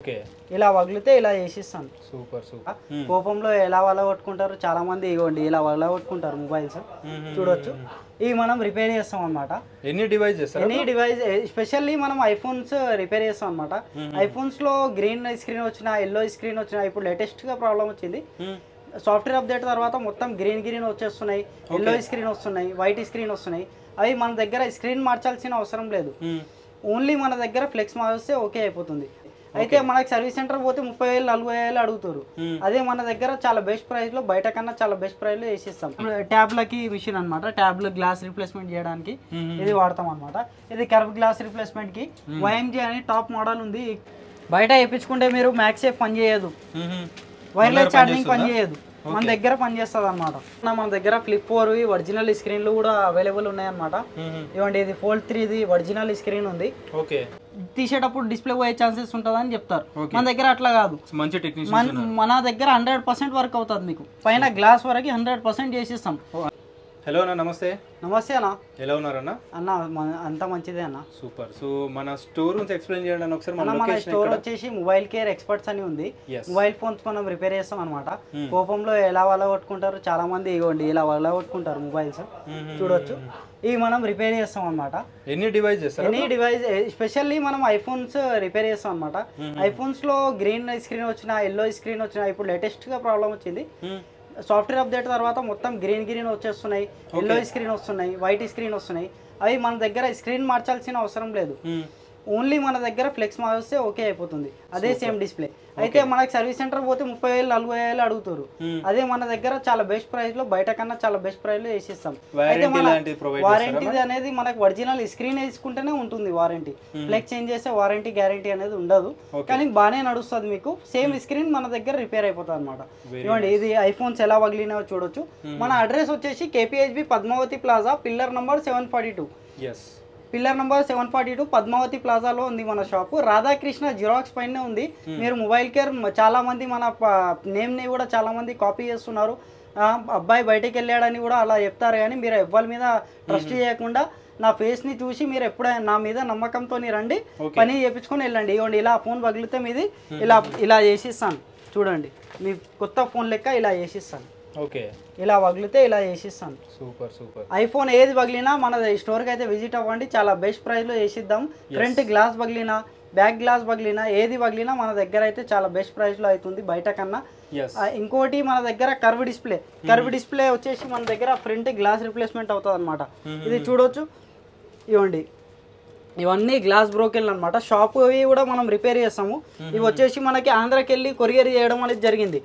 Okay. ఇలా వగిలితే ఇలా చేసిస్తాను. Super super. కోపంలో ఎలా వలగొట్టుకుంటారు చాలా మంది, ఇగోండి ఇలా వలగొట్టుకుంటారు మొబైల్స్ చూడొచ్చు. ఇవి మనం రిపేర్ చేస్తాం అనమాట. ఎనీ డివైస్ ఎస్పెషల్లీ మనం ఐఫోన్స్ రిపేర్ చేస్తాం అనమాట. ఐఫోన్స్ లో గ్రీన్ స్క్రీన్ వచ్చినా ఎల్లో స్క్రీన్ వచ్చినా ఇప్పుడు లేటెస్ట్ గా ప్రాబ్లం వచ్చింది. సాఫ్ట్వేర్ అప్డేట్ తర్వాత మొత్తం గ్రీన్ వచ్చేస్తున్నాయి, ఎల్లో స్క్రీన్ వస్తున్నాయి, వైట్ స్క్రీన్ వస్తున్నాయి. అవి మన దగ్గర స్క్రీన్ మార్చాల్సిన అవసరం లేదు. ఓన్లీ మన దగ్గర ఫ్లెక్స్ మార్చితే ఓకే అయిపోతుంది. అయితే మనకి సర్వీస్ సెంటర్ పోతే 30,000 40,000 అడుగుతారు. అదే మన దగ్గర చాలా బెస్ట్ ప్రైస్ లో, బయట కన్నా చాలా బెస్ట్ ప్రైస్ లో వేసిస్తాం. ట్యాబ్లకి మిషన్ అనమాట. ట్యాబ్లు గ్లాస్ రిప్లేస్మెంట్ చేయడానికి ఇది వాడతాం అనమాట. ఇది కర్వ్ గ్లాస్ రిప్లేస్మెంట్ కి YMG అని టాప్ మోడల్ ఉంది. బయట వేయించుకుంటే మీరు మ్యాక్సేఫ్ పని చేయదు, వైర్లెస్ ఛార్జింగ్ పని చేయదు, మన దగ్గర పనిచేస్తుంది అనమాట. మన దగ్గర ఫ్లిప్ 4 ఒరిజినల్ స్క్రీన్లు కూడా అవైలబుల్ ఉన్నాయి అనమాట. ఇవ్వండి, ఇది Fold 3 ఒరిజినల్ స్క్రీన్ ఉంది. ఓకే. తీసేటప్పుడు డిస్ప్లే పోయే ఛాన్సెస్ ఉంటుందని చెప్తారు. మన దగ్గర అట్లా కాదు. మంచి టెక్నీషియన్ మన దగ్గర 100% వర్క్ అవుతుంది. మీకు పైన గ్లాస్ వరకు 100% చేసిస్తాం. హలో అన్న, నమస్తే. నమస్తే అన్న, ఎలా ఉన్నారన్న? అన్న అంతా మంచిదే అన్న. సూపర్. సో మన స్టోర్ గురించి ఎక్స్ప్లెయిన్ చేయండి ఒకసారి. మన స్టోర్ వచ్చేసి మొబైల్ కేర్ ఎక్స్పర్ట్స్ అని ఉంది. మొబైల్ ఫోన్స్ మనం రిపేర్ చేస్తాం అనమాట. కోపంలో ఎలా వలగొట్టుకుంటారు చాలా మంది, ఇగోండి ఇలా వలగొట్టుకుంటారు మొబైల్స్ చూడొచ్చు. ఇవి మనం రిపేర్ చేస్తాం అనమాట. ఎనీ డివైస్ ఎస్పెషల్లీ మనం ఐఫోన్స్ రిపేర్ చేస్తాం అనమాట. ఐఫోన్స్ లో గ్రీన్ స్క్రీన్ వచ్చినా ఎల్లో స్క్రీన్ వచ్చినా ఇప్పుడు లేటెస్ట్ గా ప్రాబ్లం వచ్చింది. సాఫ్ట్వేర్ అప్డేట్ తర్వాత మొత్తం గ్రీన్ వచ్చేస్తున్నాయి, ఎల్లో స్క్రీన్ వస్తున్నాయి, వైట్ స్క్రీన్ వస్తున్నాయి. అవి మన దగ్గర స్క్రీన్ మార్చాల్సిన అవసరం లేదు. ఓన్లీ మన దగ్గర ఫ్లెక్స్ మార్చితే ఓకే అయిపోతుంది. అదే సేమ్ డిస్ప్లే. అయితే మనకి సర్వీస్ సెంటర్ పోతే 30,000 40,000 అడుగుతారు. అదే మన దగ్గర చాలా బెస్ట్ ప్రైస్ లో, బయట కన్నా చాలా బెస్ట్ ప్రైస్ లో వేసిస్తాం. అయితే వారంటీ అనేది మనకు ఒరిజినల్ స్క్రీన్ వేసుకుంటేనే ఉంటుంది వారంటీ. ఫ్లెక్స్ చేంజ్ చేస్తే వారంటీ గ్యారంటీ అనేది ఉండదు, కానీ బాగానే నడుస్తుంది. మీకు సేమ్ స్క్రీన్ మన దగ్గర రిపేర్ అయిపోతుంది అనమాట. ఇవ్వండి, ఇది ఐఫోన్స్ ఎలా వగిలినాయో చూడొచ్చు. మన అడ్రస్ వచ్చేసి KPHB Padmavati plaza, pillar number 742. Pillar number 742 Padmavati ప్లాజాలో ఉంది మన షాపు. రాధాకృష్ణ జిరాక్స్ పైనే ఉంది. మీరు మొబైల్ కేర్ చాలా మంది మన నేమ్ని కూడా చాలా మంది కాపీ చేస్తున్నారు. అబ్బాయి బయటకు వెళ్ళాడని కూడా అలా చెప్తారు, కానీ మీరు ఎవ్వరి మీద ట్రస్ట్ చేయకుండా నా ఫేస్ని చూసి మీరు ఎప్పుడైనా నా మీద నమ్మకంతో రండి, పని చేయించుకొని వెళ్ళండి. ఇవ్వండి, ఇలా ఫోన్ పగిలితే మీది ఇలా చేసిస్తాను చూడండి. మీ కొత్త ఫోన్ లెక్క ఇలా చేసిస్తాను. ఓకే. ఇలా వగిలితే ఇలా చేసిస్తాను. Super super. ఐఫోన్ ఏది పగిలినా మన స్టోర్కి అయితే విజిట్ అవ్వండి. చాలా బెస్ట్ ప్రైస్లో చేసిద్దాం. ఫ్రంట్ గ్లాస్ పగిలినా, బ్యాక్ గ్లాస్ పగిలినా, ఏది పగిలినా మన దగ్గర అయితే చాలా బెస్ట్ ప్రైస్లో అవుతుంది బయట కన్నా. ఇంకోటి మన దగ్గర కర్వ్ డిస్ప్లే వచ్చేసి మన దగ్గర ఫ్రంట్ గ్లాస్ రిప్లేస్మెంట్ అవుతుంది అనమాట. ఇది చూడొచ్చు. ఇవ్వండి, ఇవన్నీ గ్లాస్ బ్రోకెన్ అనమాట. షాప్ కూడా మనం రిపేర్ చేస్తాము. ఇవి వచ్చేసి మనకి ఆంధ్రాకి వెళ్ళి కొరియర్ చేయడం అనేది జరిగింది.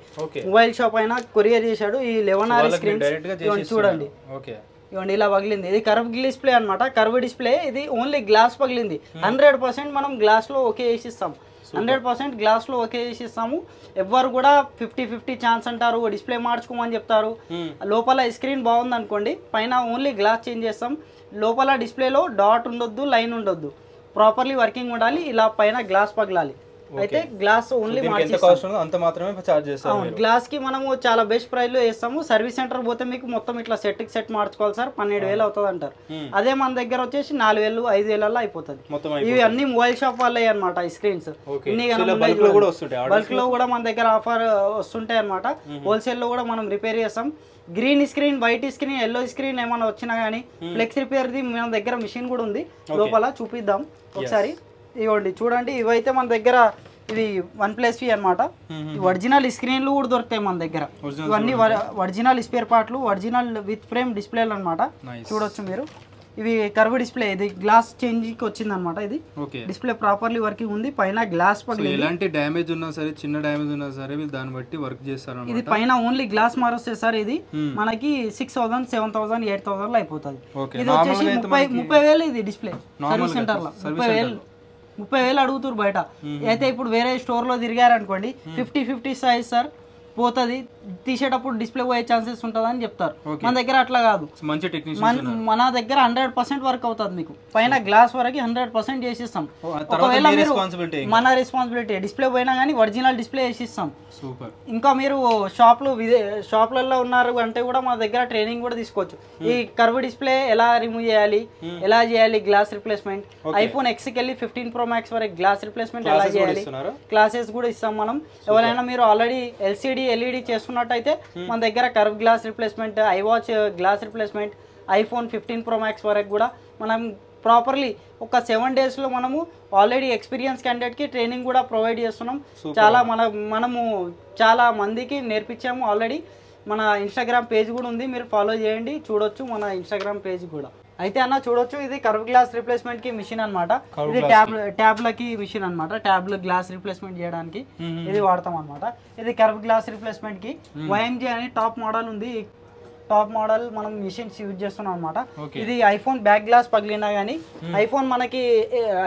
మొబైల్ షాప్ అయినా కొరియర్ చేశాడు. ఈ 11R స్క్రీన్ చూడండి. ఇవ్వండి, ఇలా పగిలింది. ఇది కర్వ్ డిస్ప్లే అనమాట. కర్వ్ డిస్ప్లే ఇది ఓన్లీ గ్లాస్ పగిలింది. 100% మనం గ్లాస్ లో ఓకే చేసిస్తాం. 100% గ్లాస్ లో ఓకే చేసిస్తాము. ఎవ్వరు కూడా 50-50 ఛాన్స్ అంటారు, డిస్ప్లే మార్చుకోమని చెప్తారు. లోపల స్క్రీన్ బాగుంది అనుకోండి, పైన ఓన్లీ గ్లాస్ చేంజ్ చేస్తాం. లోపల డిస్ప్లేలో డాట్ ఉండొద్దు, లైన్ ఉండొద్దు, ప్రాపర్లీ వర్కింగ్ ఉండాలి. ఇలా పైన గ్లాస్ పగలాలి. అయితే గ్లాస్ ఓన్లీ గ్లాస్ కి మనము చాలా బెస్ట్ ప్రైస్ లో వేస్తాము. సర్వీస్ సెంటర్ పోతే మీకు మొత్తం ఇట్లా సెట్ మార్చుకోవాలి సార్, 12,000 అవుతుంది అంటారు. అదే మన దగ్గర వచ్చేసి 4,000 5,000 అయిపోతుంది. ఇవి అన్ని మొబైల్ షాప్ వాళ్ళే అనమాట. ఈ స్క్రీన్స్ బల్క్ లో కూడా మన దగ్గర ఆఫర్ వస్తుంటాయి అనమాట. హోల్సేల్ లో కూడా మనం రిపేర్ చేస్తాం. Green screen, white screen, yellow screen ఏమైనా వచ్చినా కానీ ఫ్లెక్స్ రిపేర్ ది మన దగ్గర మిషన్ కూడా ఉంది. లోపల చూపిద్దాం ఒకసారి. ఇవ్వండి చూడండి, ఇవైతే మన దగ్గర ఇది OnePlus అనమాట. ఒరిజినల్ స్క్రీన్లు కూడా దొరుకుతాయి మన దగ్గర. ఇవన్నీ ఒరిజినల్ స్పేర్ పార్ట్లు, ఒరిజినల్ విత్ ఫ్రేమ్ డిస్ప్లేలు అనమాట. చూడొచ్చు మీరు. ఇవి కర్వ్ డిస్ప్లే, ఇది గ్లాస్ చేంజ్ కి వచ్చింది అనమాట. ఇది డిస్ప్లే ప్రాపర్లీ వర్కింగ్ ఉంది. పైన గ్లాస్ పగిలింది. ఎలాంటి డ్యామేజ్ ఉన్నా సరే, చిన్న డ్యామేజ్ ఉన్నా సరే దాన్ని బట్టి వర్క్ చేస్తారు. ఇది పైన ఓన్లీ గ్లాస్ మారొస్తే సార్ ఇది మనకి 6,000 7,000 8,000 అయిపోతుంది. ఇది వచ్చేసి 30,000 ఇది డిస్ప్లే సర్వీస్ సెంటర్ లో 30,000 అడుగుతారు బయట. అయితే ఇప్పుడు వేరే స్టోర్ లో తిరిగారు అనుకోండి 50-50 సైజ్ సార్, పోతుంది, తీసేటప్పుడు డిస్ప్లే పోయే ఛాన్సెస్ ఉంటుంది అని చెప్తారు. మన దగ్గర అట్లా కాదు, మంచి టెక్నీషియన్ మన దగ్గర 100% వర్క్ అవుతుంది. మీకు పైన గ్లాస్ వరకు 100% చేసిస్తాం. ఒకవేళ మీరు మన రెస్పాన్సిబిలిటీ డిస్ప్లే పోయినా కానీ ఒరిజినల్ డిస్ప్లే వేసిస్తాం. సూపర్. ఇంకా మీరు షాప్లలో ఉన్నారు అంటే కూడా మన దగ్గర ట్రైనింగ్ కూడా తీసుకోవచ్చు. ఈ కర్వ్ డిస్ప్లే ఎలా రిమూవ్ చేయాలి, ఎలా చేయాలి, గ్లాస్ రిప్లేస్మెంట్, ఐఫోన్ ఎక్స్కి వెళ్ళి 15 Pro Max వరకు గ్లాస్ రిప్లేస్మెంట్ ఎలా చేయాలి, క్లాసెస్ కూడా ఇస్తాం మనం. ఎవరైనా మీరు ఆల్రెడీ LCD LED చేస్తున్నట్టయితే మన దగ్గర curve glass replacement, iWatch glass replacement, iPhone 15 Pro Max వరకు కూడా మనం ప్రాపర్లీ ఒక 7 daysలో మనము ఆల్రెడీ ఎక్స్పీరియన్స్ క్యాండిడేట్కి ట్రైనింగ్ కూడా ప్రొవైడ్ చేస్తున్నాం. చాలా మనము చాలా మందికి నేర్పించాము ఆల్రెడీ. మన ఇన్స్టాగ్రామ్ పేజ్ కూడా ఉంది, మీరు ఫాలో చేయండి, చూడొచ్చు మన ఇన్స్టాగ్రామ్ పేజ్ కూడా. అయితే అన్న చూడొచ్చు, ఇది కర్వ్ గ్లాస్ రిప్లేస్మెంట్ కి మిషన్ అనమాట. ఇది ట్యాబ్లకి మిషన్ అనమాట. ట్యాబ్లు గ్లాస్ రిప్లేస్మెంట్ చేయడానికి ఇది వాడతాం అనమాట. ఇది కర్వ్ గ్లాస్ రిప్లేస్మెంట్ కి YMG అని టాప్ మోడల్ ఉంది. టాప్ మోడల్ మనం మిషన్స్ యూజ్ చేస్తున్నాం అనమాట. ఇది ఐఫోన్ బ్యాక్ గ్లాస్ పగిలినా కానీ ఐఫోన్ మనకి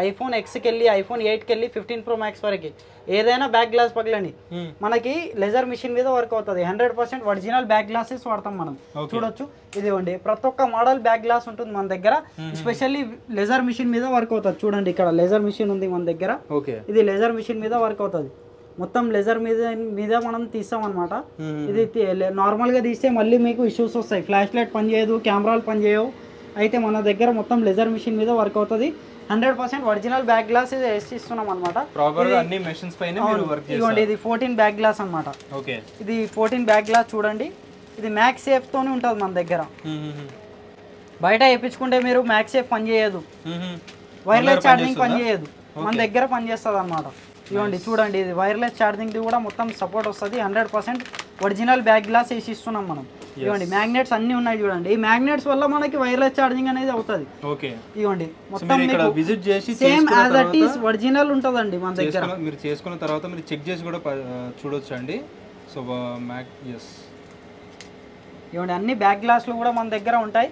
ఐఫోన్ ఎక్స్కి వెళ్ళి ఐఫోన్ 8కి వెళ్ళి 15 Pro Max వరకు ఏదైనా బ్యాక్ గ్లాస్ పగిలని మనకి లెజర్ మిషన్ మీద వర్క్ అవుతుంది. 100% ఒరిజినల్ బ్యాక్ గ్లాసెస్ వాడతాం మనం. చూడొచ్చు, ఇదిగోండి ప్రతి ఒక్క మోడల్ బ్యాక్ గ్లాస్ ఉంటుంది మన దగ్గర. స్పెషల్లీ లెజర్ మిషన్ మీద వర్క్ అవుతుంది. చూడండి, ఇక్కడ లెజర్ మిషన్ ఉంది మన దగ్గర. ఇది లెజర్ మిషన్ మీద వర్క్ అవుతుంది. మొత్తం లెజర్ మీద మనం తీస్తాం అనమాట. ఇది నార్మల్గా తీస్తే మళ్ళీ మీకు ఇష్యూస్ వస్తాయి, ఫ్లాష్ లైట్ పనిచేయదు, కెమెరాలు పనిచేయవు. అయితే మన దగ్గర మొత్తం లెజర్ మిషన్ మీద వర్క్ అవుతుంది. 100% ఒరిజినల్ బ్యాక్ గ్లాస్ ఇస్తున్నాం అనమాట. ఇదిగోండి, ఇది 14 బ్యాక్ గ్లాస్ అనమాట. ఇది 14 బ్యాక్ గ్లాస్. చూడండి, ఇది మ్యాక్స్ సేఫ్ తోనే ఉంటుంది మన దగ్గర. బయట వేయించుకుంటే మీరు మ్యాక్స్ సేఫ్ పనిచేయదు, వైర్లెస్ ఛార్జింగ్ పనిచేయదు, మన దగ్గర పనిచేస్తుంది అనమాట. ఇవ్వండి చూడండి, ఇది వైర్లెస్ ఛార్జింగ్ కూడా మొత్తం సపోర్ట్ వస్తుంది. 100% ఒరిజినల్ బ్యాక్ గ్లాస్ వేసి ఇస్తున్నాం మనం. ఇవ్వండి, మ్యాగ్నెట్స్ అన్ని ఉన్నాయి చూడండి. ఈ మ్యాగ్నెట్స్ వల్ల మనకి వైర్లెస్ ఛార్జింగ్ అనేది అవుతుంది. ఇవ్వండి, మొత్తం విజిట్ చేసి same as it is original ఉంటుందండి మన దగ్గర. మీరు చేసుకున్న తర్వాత మీరు చెక్ చేసి కూడా చూడొచ్చు అండి. సో ఇవ్వండి, అన్ని బ్యాక్ గ్లాస్లు కూడా మన దగ్గర ఉంటాయి.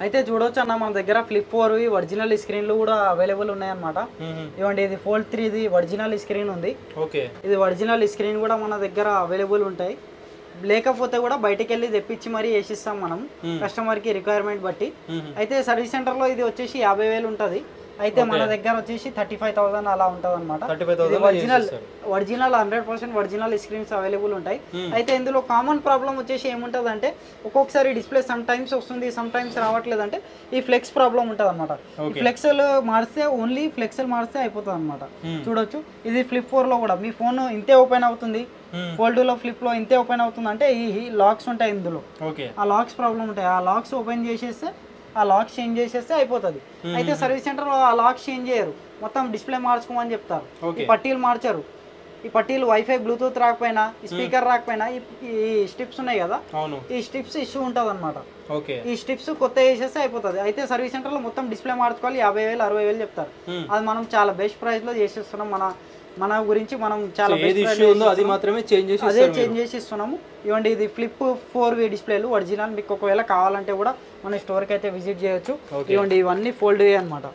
అయితే చూడవచ్చు అన్న, మన దగ్గర ఫ్లిప్ 4 ఒరిజినల్ స్క్రీన్లు కూడా అవైలబుల్ ఉన్నాయన్నమాట. ఇవ్వండి, ఇది Fold 3 ఒరిజినల్ స్క్రీన్ ఉంది. ఇది ఒరిజినల్ స్క్రీన్ కూడా మన దగ్గర అవైలబుల్ ఉంటాయి. లేకపోతే కూడా బయటకు వెళ్ళి తెప్పించి మరీ వేసిస్తాం మనం, కస్టమర్కి రిక్వైర్మెంట్ బట్టి. అయితే సర్వీస్ సెంటర్లో ఇది వచ్చేసి 50,000 ఉంటుంది. అయితే మన దగ్గర వచ్చేసి 35,000 అలా ఉంటుంది అనమాట. ఒరిజినల్ 100% ఒరిజినల్ స్క్రీన్స్ అవైలబుల్ ఉంటాయి. అయితే ఇందులో కామన్ ప్రాబ్లం వచ్చేసి ఏముంటుంది అంటే, ఒక్కొక్కసారి డిస్ప్లే సమ్ టైమ్స్ వస్తుంది, సమ్ టైమ్స్ రావట్లేదు. అంటే ఈ ఫ్లెక్స్ ప్రాబ్లం ఉంటుంది అనమాట. ఈ ఫ్లెక్స్లు మారిస్తే ఓన్లీ ఫ్లెక్స్లు మారిస్తే అయిపోతుంది అనమాట. చూడొచ్చు, ఇది ఫ్లిప్ 4లో కూడా మీ ఫోన్ ఇంతే ఓపెన్ అవుతుంది, ఫోల్డ్లో ఫ్లిప్లో ఇంతే ఓపెన్ అవుతుంది. అంటే ఈ లాక్స్ ఉంటాయి ఇందులో, ఆ లాక్స్ ప్రాబ్లం ఉంటాయి. ఆ లాక్స్ ఓపెన్ చేసేస్తే, ఆ లాక్స్ చేంజ్ చేసేస్తే అయిపోతుంది. అయితే సర్వీస్ సెంటర్లో ఆ లాక్స్ చేంజ్ చేయరు, మొత్తం డిస్ప్లే మార్చుకోమని చెప్తారు. ఈ పట్టీలు మార్చారు. ఈ పట్టీలు వైఫై బ్లూటూత్ రాకపోయినా, స్పీకర్ రాకపోయినా, ఈ స్ట్రిప్స్ ఉన్నాయి కదా, ఈ స్ట్రిప్స్ ఇష్యూ ఉంటుంది అనమాట. ఈ స్ట్రిప్స్ కొత్త వేసేస్తే అయిపోతుంది. అయితే సర్వీస్ సెంటర్లో మొత్తం డిస్ప్లే మార్చుకోవాలి, 50,000 60,000 చెప్తారు. అది మనం చాలా బెస్ట్ ప్రైస్లో చేసేస్తున్నాం. మన గురించి మనం చాలా చేంజ్ చేసి ఇస్తున్నాము. ఇవ్వండి, ఇది ఫ్లిప్ 4 డిస్ప్లేలు ఒరిజినల్. మీకు ఒకవేళ కావాలంటే కూడా మన స్టోర్కి అయితే విజిట్ చేయొచ్చు. ఇవ్వండి, ఇవన్నీ ఫోల్డ్ అనమాట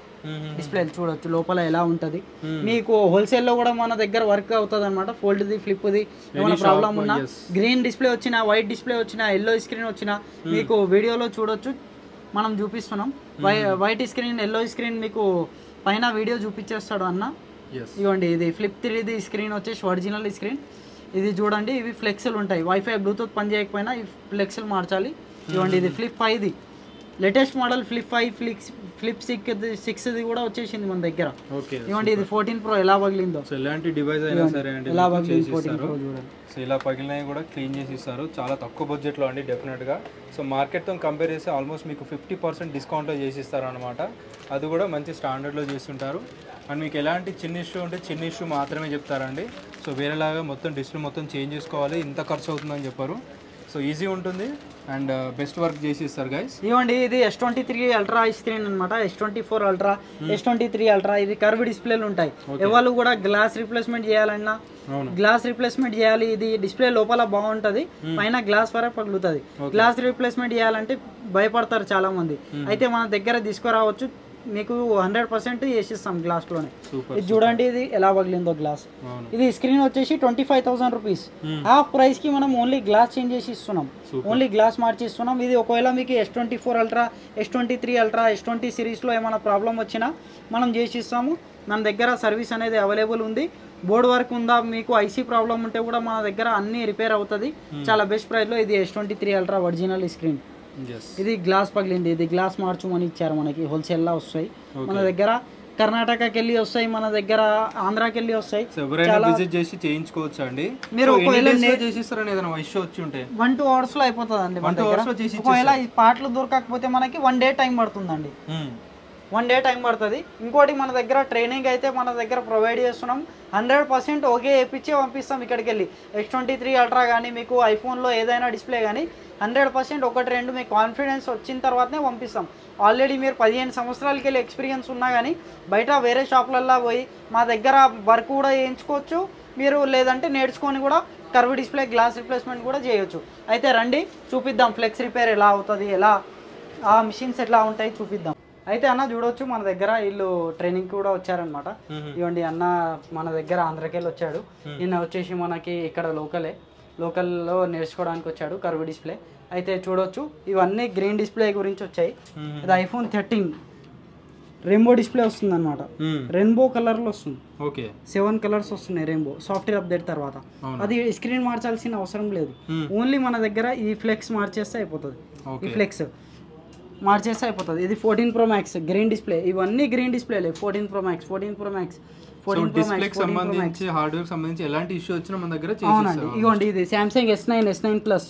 డిస్ప్లేలు. చూడొచ్చు లోపల ఎలా ఉంటుంది. మీకు హోల్సేల్లో కూడా మన దగ్గర వర్క్ అవుతుంది అనమాట. ఫోల్డ్ది, ఫ్లిప్ది ఏమైనా ప్రాబ్లం ఉన్నా, గ్రీన్ డిస్ప్లే వచ్చినా, వైట్ డిస్ప్లే వచ్చినా, ఎల్లో స్క్రీన్ వచ్చినా మీకు వీడియోలో చూడొచ్చు, మనం చూపిస్తున్నాం. వైట్ స్క్రీన్, ఎల్లో స్క్రీన్ మీకు పైన వీడియో చూపించేస్తాడు అన్న. ఇవ్వండి, ఇది ఫ్లిప్ 3 స్క్రీన్ వచ్చేసి ఒరిజినల్ స్క్రీన్. ఇది చూడండి, ఇవి ఫ్లెక్స్లు ఉంటాయి. వైఫై బ్లూటూత్ పని చేయకపోయినా ఈ ఫ్లెక్స్లు మార్చాలి. ఇవ్వండి, ఇది flip 5 latest model. Flip 5, flip 6 కూడా వచ్చేసింది మన దగ్గర. ఇవ్వండి, ఇది 14 Pro ఎలా పగిలిందో. ఎలాంటి డివైస్ అయినా సరే అండి, ఎలా పగిలింది 14 Pro చూడండి. సో ఇలా పగిలినవి కూడా క్లీన్ చేసి ఇస్తారు, చాలా తక్కువ బడ్జెట్లో అండి డెఫినెట్గా. సో మార్కెట్తో కంపేర్ చేస్తే ఆల్మోస్ట్ మీకు 50% డిస్కౌంట్లో చేసి ఇస్తారు అనమాట. అది కూడా మంచి స్టాండర్డ్లో చేస్తుంటారు. అండ్ మీకు ఎలాంటి చిన్న ఇష్యూ ఉంటే చిన్న ఇష్యూ మాత్రమే చెప్తారండి. సో వేరేలాగా మొత్తం డిస్ప్లే మొత్తం చేంజ్ చేసుకోవాలి, ఇంత ఖర్చు అవుతుందని చెప్పారు. సో ఈజీ ఉంటుంది అండ్ బెస్ట్ వర్క్ చేసి ఇస్తారు గైస్. ఇవ్వండి, ఇది S23 అల్ట్రా స్క్రీన్ అనమాట. S24 ultra, S23 ultra. ఇది కర్వ్ డిస్ప్లేలు ఉంటాయి. ఎవరు కూడా గ్లాస్ రీప్లేస్మెంట్ చేయాలన్నా గ్లాస్ రీప్లేస్మెంట్ చేయాలి. ఇది డిస్ప్లే లోపల బాగుంటది, పైన గ్లాస్ వరకు పగులుతుంది. గ్లాస్ రీప్లేస్మెంట్ చేయాలంటే భయపడతారు చాలా మంది. అయితే మన దగ్గర తీసుకురావచ్చు, మీకు 100% చేసిస్తాం గ్లాస్లోనే. ఇది చూడండి ఇది ఎలా పగిలిందో గ్లాస్. ఇది స్క్రీన్ వచ్చేసి 25,000 రూపీస్. హాఫ్ ప్రైస్కి మనం ఓన్లీ గ్లాస్ చేంజ్ చేసి ఇస్తున్నాం, ఓన్లీ గ్లాస్ మార్చి ఇస్తున్నాం. ఇది ఒకవేళ మీకు S24 ultra, S23 ultra, S20 సిరీస్లో ఏమైనా ప్రాబ్లం వచ్చినా మనం చేసి ఇస్తాము. మన దగ్గర సర్వీస్ అనేది అవైలబుల్ ఉంది. బోర్డ్ వర్క్ ఉందా, మీకు ఐసీ ప్రాబ్లం ఉంటే కూడా మన దగ్గర అన్ని రిపేర్ అవుతుంది చాలా బెస్ట్ ప్రైస్లో. ఇది S23 అల్ట్రా ఒరిజినల్ స్క్రీన్. ఇది గ్లాస్ పగిలింది, ఇది గ్లాస్ మార్చుమని ఇచ్చారు మనకి. హోల్సేల్లా వస్తాయి మన దగ్గర, కర్ణాటకకి వెళ్ళి వస్తాయి, మన దగ్గర ఆంధ్రాకి వెళ్ళి వస్తాయి. విజిట్ చేసి చేయించుకోవచ్చు అండి. మీరు ఒకవేళ 1-2 hours లో అయిపోతుంది అండి. ఒకవేళ ఈ పార్ట్లు దొరకకపోతే మనకి 1 day టైం పడుతుందండి. 1 day టైం పడుతుంది. ఇంకోటి మన దగ్గర ట్రైనింగ్ అయితే మన దగ్గర ప్రొవైడ్ చేస్తున్నాం. 100% ఓకే వేయించే పంపిస్తాం ఇక్కడికి వెళ్ళి. S23 అల్ట్రా కానీ మీకు ఐఫోన్లో ఏదైనా డిస్ప్లే కానీ 100% 1-2 మీకు కాన్ఫిడెన్స్ వచ్చిన తర్వాతనే పంపిస్తాం. ఆల్రెడీ మీరు 15 సంవత్సరాలకి వెళ్ళి ఎక్స్పీరియన్స్ ఉన్నా కానీ బయట వేరే షాపులల్లో పోయి మా దగ్గర వర్క్ కూడా చేయించుకోవచ్చు మీరు, లేదంటే నేర్చుకొని కూడా కర్వ్ డిస్ప్లే గ్లాస్ రిప్లేస్మెంట్ కూడా చేయొచ్చు. అయితే రండి చూపిద్దాం ఫ్లెక్స్ రిపేర్ ఎలా అవుతుంది, ఎలా ఆ మిషన్స్ ఎట్లా ఉంటాయి చూపిద్దాం. అయితే అన్న చూడవచ్చు మన దగ్గర వీళ్ళు ట్రైనింగ్ కూడా వచ్చారనమాట. ఇవ్వండి అన్న మన దగ్గర ఆంధ్రాకి వెళ్ళి వచ్చాడు. నిన్న వచ్చేసి మనకి ఇక్కడ లోకల్లో నేర్చుకోవడానికి వచ్చాడు కర్వ్ డిస్ప్లే. అయితే చూడొచ్చు ఇవన్నీ గ్రీన్ డిస్ప్లే గురించి వచ్చాయి. ఇది iPhone 13 రెయిన్బో డిస్ప్లే వస్తుంది అనమాట. రెయిన్బో కలర్లో వస్తుంది. 7 కలర్స్ వస్తున్నాయి రెయిన్బో సాఫ్ట్వేర్ అప్డేట్ తర్వాత. అది స్క్రీన్ మార్చాల్సిన అవసరం లేదు, ఓన్లీ మన దగ్గర ఈ ఫ్లెక్స్ మార్చేస్తే అయిపోతుంది. ఈ ఫ్లెక్స్ మార్చేస్తే అయిపోతుంది. ఇది 14 Pro Max గ్రీన్ డిస్ప్లే. ఇవన్నీ green డిస్ప్లేలే. 14 Pro Max, 14 Pro Max, 14 Pro Max, సంబంధించి హార్డ్వేర్ సంబంధించి ఎలాంటి ఇష్యూ వచ్చినా మన దగ్గర అవునండి. ఇగోండి ఇది Samsung S9 Plus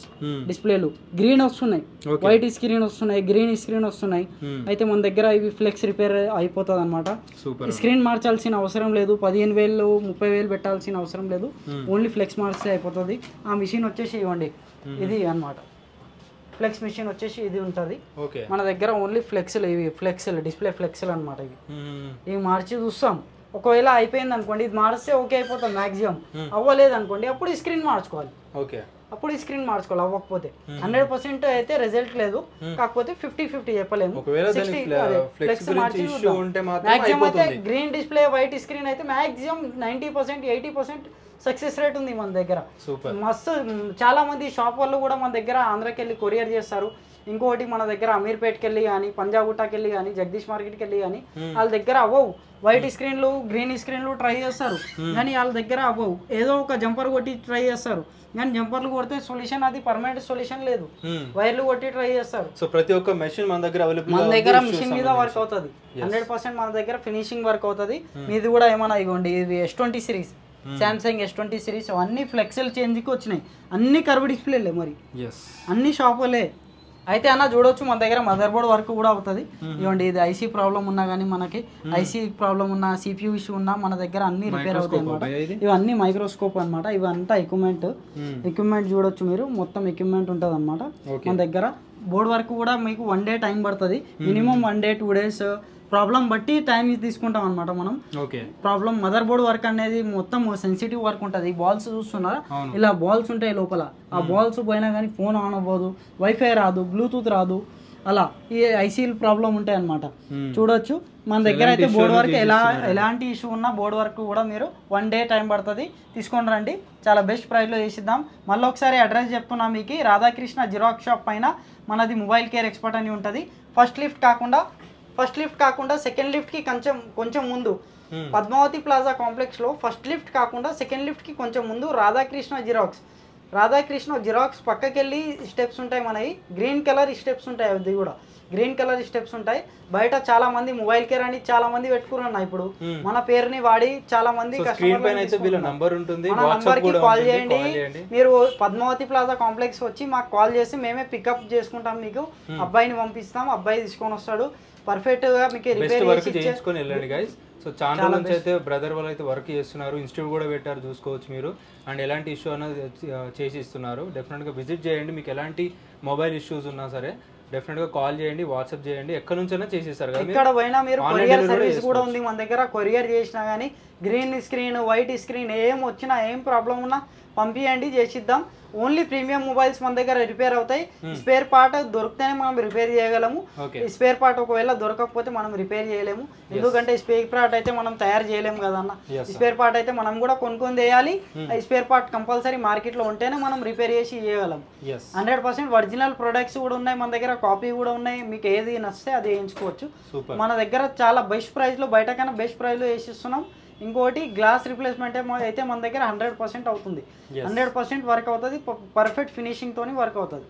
డిస్ప్లేలు గ్రీన్ వస్తున్నాయి, వైట్ స్క్రీన్ వస్తున్నాయి, గ్రీన్ స్క్రీన్ వస్తున్నాయి. అయితే మన దగ్గర ఇవి ఫ్లెక్స్ రిపేర్ అయిపోతుంది అనమాట. స్క్రీన్ మార్చాల్సిన అవసరం లేదు, 15,000 30,000 పెట్టాల్సిన అవసరం లేదు, ఓన్లీ ఫ్లెక్స్ మార్చితే అయిపోతుంది. ఆ మిషన్ వచ్చేసి ఇవ్వండి ఇది అనమాట. ఫ్లెక్స్ మిషన్ వచ్చేసి ఇది ఉంటుంది మన దగ్గర. ఓన్లీ ఫ్లెక్స్లు, ఇవి ఫ్లెక్స్లు డిస్ప్లే ఫ్లెక్స్లు అనమాట. ఇవి మార్చి చూస్తాం. ఒకవేళ అయిపోయింది అనుకోండి, ఇది మారిస్తే ఓకే అయిపోతుంది మ్యాక్సిమం. అవ్వలేదు అనుకోండి అప్పుడు ఈ స్క్రీన్ మార్చుకోవాలి. అప్పుడు ఈ స్క్రీన్ మార్చుకోవాలి. అవ్వకపోతే 100% అయితే రిజల్ట్ లేదు, కాకపోతే 50-50 చెప్పలేము. మ్యాక్సిమం అయితే గ్రీన్ డిస్ప్లే వైట్ స్క్రీన్ అయితే మ్యాక్సిమం 90% 80% సక్సెస్ రేట్ ఉంది మన దగ్గర. మస్తు చాలా మంది షాప్ వాళ్ళు కూడా మన దగ్గర ఆంధ్రాకి వెళ్ళి కొరియర్ చేస్తారు. ఇంకోటి మన దగ్గర అమీర్పేట్కి వెళ్ళి కానీ, పంజాగుట్టకి వెళ్ళి కానీ, జగదీష్ మార్కెట్కి వెళ్ళి కానీ వాళ్ళ దగ్గర అవ్వవు. వైట్ స్క్రీన్లు గ్రీన్ స్క్రీన్లు ట్రై చేస్తారు కానీ వాళ్ళ దగ్గర అవ్వవు. ఏదో ఒక జంపర్ కొట్టి ట్రై చేస్తారు కానీ జంపర్లు కొడితే సొల్యూషన్ అది పర్మనెంట్ సొల్యూషన్ లేదు. వైర్లు కొట్టి ట్రై చేస్తారు. సో ప్రతి ఒక్క మెషిన్ మన దగ్గర అవైలబుల్, మన దగ్గర మిషన్ మీద వర్క్ అవుతుంది. 100% మన దగ్గర ఫినిషింగ్ వర్క్ అవుతుంది. మీది కూడా ఏమన్నా ఇవ్వండి. ఇది S20 series, Samsung S20 series అన్ని ఫ్లెక్సెల్ చేంజ్కి వచ్చినాయి. అన్ని కర్వ్ డిస్ప్లేలే మరి, అన్ని షాపులే. అయితే అన్న చూడొచ్చు మన దగ్గర మదర్ బోర్డ్ వర్క్ కూడా అవుతుంది. ఇవ్వండి ఇది ఐసీ ప్రాబ్లం ఉన్నా కానీ, మనకి ఐసీ ప్రాబ్లం ఉన్నా, CPU ఇష్యూ ఉన్నా మన దగ్గర అన్ని రిపేర్ అవుతాయి అనమాట. ఇవన్నీ మైక్రోస్కోప్ అనమాట. ఇవంతా ఎక్విప్మెంట్ చూడొచ్చు మీరు, మొత్తం ఎక్విప్మెంట్ ఉంటుంది అనమాట మన దగ్గర. బోర్డ్ వర్క్ కూడా మీకు 1 day టైం పడుతుంది, మినిమం 1 day 2 days. ప్రాబ్లం బట్టి టైం తీసుకుంటాం అనమాట మనం. ప్రాబ్లం మదర్ బోర్డ్ వర్క్ అనేది మొత్తం సెన్సిటివ్ వర్క్ ఉంటుంది. ఈ బాల్స్ చూస్తున్నారా, ఇలా బాల్స్ ఉంటాయి లోపల. ఆ బాల్స్ పోయినా కానీ ఫోన్ ఆన్ అవ్వదు, వైఫై రాదు, బ్లూటూత్ రాదు, అలా ఈ ఐసీఎల్ ప్రాబ్లం ఉంటాయి అనమాట. చూడొచ్చు మన దగ్గర అయితే బోర్డ్ వర్క్ ఎలాంటి ఇష్యూ ఉన్నా బోర్డ్ వర్క్ కూడా మీరు 1 day టైం పడుతుంది. తీసుకొని రండి, చాలా బెస్ట్ ప్రైస్లో చేసిద్దాం. మళ్ళీ ఒకసారి అడ్రస్ చెప్తున్నా మీకు. రాధాకృష్ణ జిరాక్స్ షాప్ పైన మనది మొబైల్ కేర్ ఎక్స్పర్ట్ అని ఉంటుంది. ఫస్ట్ లిఫ్ట్ కాకుండా సెకండ్ లిఫ్ట్కి కొంచెం ముందు పద్మావతి ప్లాజా కాంప్లెక్స్లో ఫస్ట్ లిఫ్ట్ కాకుండా సెకండ్ లిఫ్ట్కి కొంచెం ముందు రాధాకృష్ణ జిరాక్స్ పక్కకెళ్ళి స్టెప్స్ ఉంటాయి మనవి. గ్రీన్ కలర్ స్టెప్స్ ఉంటాయి, అది కూడా గ్రీన్ కలర్ స్టెప్స్ ఉంటాయి. బయట చాలా మంది మొబైల్ కేర్ అని చాలా మంది పెట్టుకున్నా. ఇప్పుడు మన పేరుని వాడి చాలా మంది నంబర్కి కాల్ చేయండి. మీరు పద్మావతి ప్లాజా కాంప్లెక్స్ వచ్చి మాకు కాల్ చేసి మేమే పికప్ చేసుకుంటాం. మీకు అబ్బాయిని పంపిస్తాం, అబ్బాయి తీసుకొని వస్తాడు. పర్ఫెక్ట్ గా మీకు వర్క్ చేయించుకొని వెళ్ళండి గైస్. సో చాలా నుంచి అయితే బ్రదర్ వాళ్ళు అయితే వర్క్ చేస్తున్నారు, ఇన్స్టిట్యూట్ కూడా పెట్టారు, చూసుకోవచ్చు మీరు. అండ్ ఎలాంటి ఇష్యూ అనేది చేసి ఇస్తున్నారు. డెఫినెట్గా విజిట్ చేయండి. మీకు ఎలాంటి మొబైల్ ఇష్యూస్ ఉన్నా సరే డెఫినెట్గా కాల్ చేయండి, వాట్సాప్ చేయండి, ఎక్కడ నుంచైనా చేసేస్తారు కదా. ఇక్కడ పోయినా మీరు కొరియర్ సర్వీస్ కూడా ఉంది మన దగ్గర. కొరియర్ చేసినా కానీ గ్రీన్ స్క్రీన్ వైట్ స్క్రీన్ ఏం వచ్చినా ఏం ప్రాబ్లం ఉన్నా పంపించండి, చేసిద్దాం. ఓన్లీ ప్రీమియం మొబైల్స్ మన దగ్గర రిపేర్ అవుతాయి. స్పేర్ పార్ట్ దొరికితేనే మనం రిపేర్ చేయగలము. స్పేర్ పార్ట్ ఒకవేళ దొరకకపోతే మనం రిపేర్ చేయలేము, ఎందుకంటే స్పేర్ పార్ట్ అయితే మనం తయారు చేయలేము కదన్న. స్పేర్ పార్ట్ అయితే మనం కూడా కొనుక్కొని చేయాలి. స్పేర్ పార్ట్ కంపల్సరీ మార్కెట్లో ఉంటేనే మనం రిపేర్ చేసి చేయగలం. 100% ఒరిజినల్ ప్రొడక్ట్స్ కూడా ఉన్నాయి మన దగ్గర, కాపీ కూడా ఉన్నాయి. మీకు ఏది నచ్చితే అది వేయించుకోవచ్చు. మన దగ్గర చాలా బెస్ట్ ప్రైస్లో, బయట కన్నా బెస్ట్ ప్రైస్లో వేసిస్తున్నాం. ఇంకోటి గ్లాస్ రిప్లేస్మెంట్ అయితే మన దగ్గర 100% అవుతుంది. 100% వర్క్ అవుతుంది, పర్ఫెక్ట్ ఫినిషింగ్ తోని వర్క్ అవుతుంది.